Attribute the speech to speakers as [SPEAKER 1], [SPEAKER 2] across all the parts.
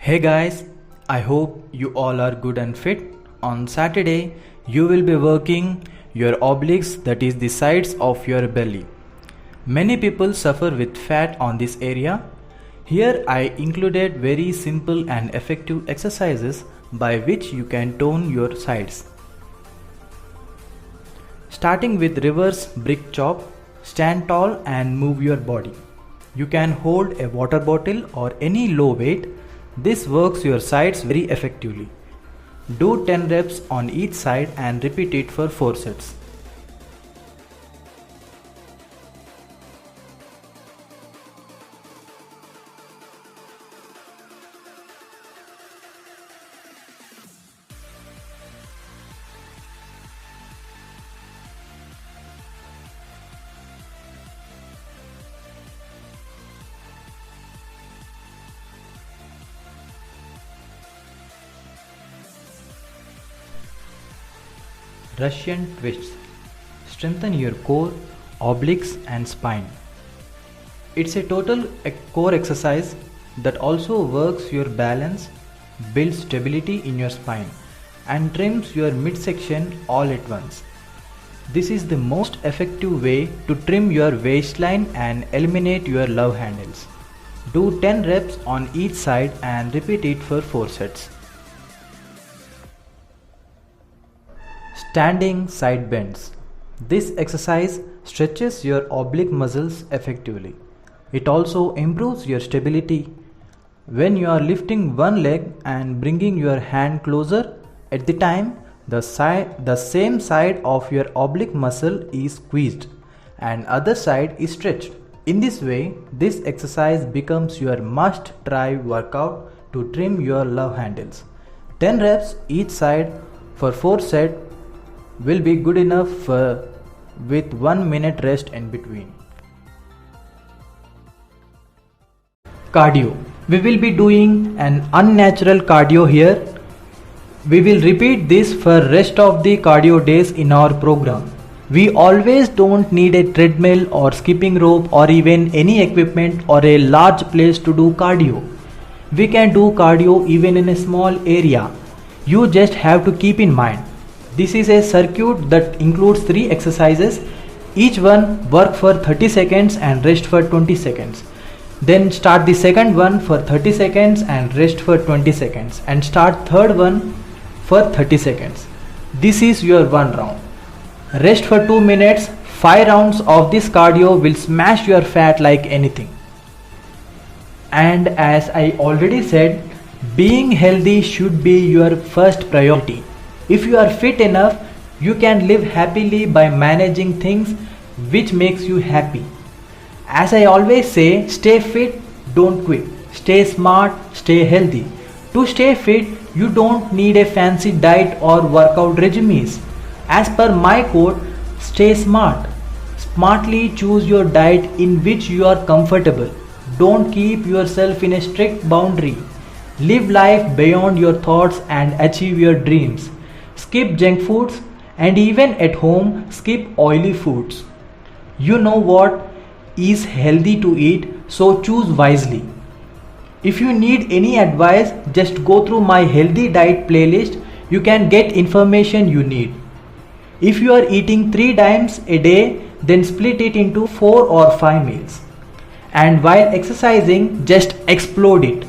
[SPEAKER 1] Hey guys, I hope you all are good and fit. On Saturday, you will be working your obliques, that is the sides of your belly. Many people suffer with fat on this area. Here I included very simple and effective exercises by which you can tone your sides. Starting with reverse brick chop, stand tall and move your body. You can hold a water bottle or any low weight. This works your sides very effectively. Do 10 reps on each side and repeat it for 4 sets. Russian twists. Strengthen your core, obliques and spine. It's a total core exercise that also works your balance, builds stability in your spine and trims your midsection all at once. This is the most effective way to trim your waistline and eliminate your love handles. Do 10 reps on each side and repeat it for 4 sets. Standing side bends. This exercise stretches your oblique muscles effectively. It also improves your stability. When you are lifting one leg and bringing your hand closer at the time, the same side of your oblique muscle is squeezed and other side is stretched. In this way, this exercise becomes your must-try workout to trim your love handles. 10 reps each side for 4 sets will be good enough with 1 minute rest in between. Cardio. We will be doing an unnatural cardio here. We will repeat this for rest of the cardio days in our program. We always don't need a treadmill or skipping rope or even any equipment or a large place to do cardio. We can do cardio even in a small area. You just have to keep in mind, this is a circuit that includes 3 exercises. Each one work for 30 seconds and rest for 20 seconds. Then start the second one for 30 seconds and rest for 20 seconds and start third one for 30 seconds. This is your 1 round. Rest for 2 minutes. 5 rounds of this cardio will smash your fat like anything. And as I already said, being healthy should be your first priority. If you are fit enough, you can live happily by managing things which makes you happy. As I always say, stay fit, don't quit. Stay smart, stay healthy. To stay fit, you don't need a fancy diet or workout regimes. As per my quote, stay smart. Smartly choose your diet in which you are comfortable. Don't keep yourself in a strict boundary. Live life beyond your thoughts and achieve your dreams. Skip junk foods and even at home skip oily foods. You know what is healthy to eat, so choose wisely. If you need any advice, just go through my healthy diet playlist. You can get information you need. If you are eating 3 times a day, then split it into 4 or 5 meals. And while exercising, just explode it.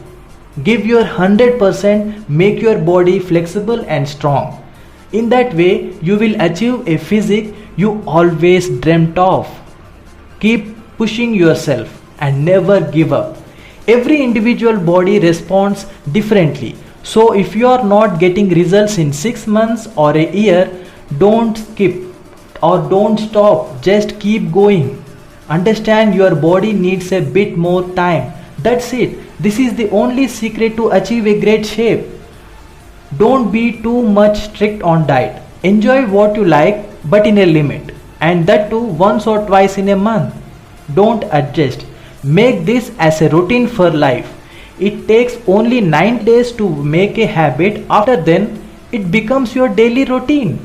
[SPEAKER 1] Give your 100%, make your body flexible and strong. In that way, you will achieve a physique you always dreamt of. Keep pushing yourself and never give up. Every individual body responds differently. So if you are not getting results in 6 months or a year, don't skip or don't stop. Just keep going. Understand your body needs a bit more time. That's it. This is the only secret to achieve a great shape. Don't be too much strict on diet. Enjoy what you like, but in a limit, and that too once or twice in a month. Don't adjust. Make this as a routine for life. It takes only 9 days to make a habit. After then, it becomes your daily routine.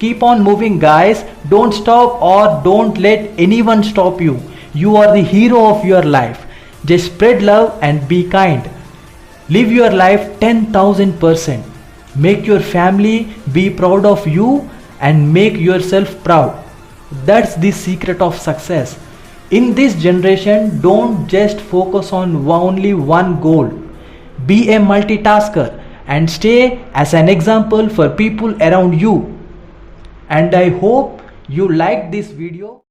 [SPEAKER 1] Keep on moving, guys. Don't stop or don't let anyone stop you. You are the hero of your life. Just spread love and be kind. Live your life 10,000%. Make your family be proud of you and make yourself proud. That's the secret of success. In this generation, don't just focus on only one goal. Be a multitasker and stay as an example for people around you. And I hope you liked this video.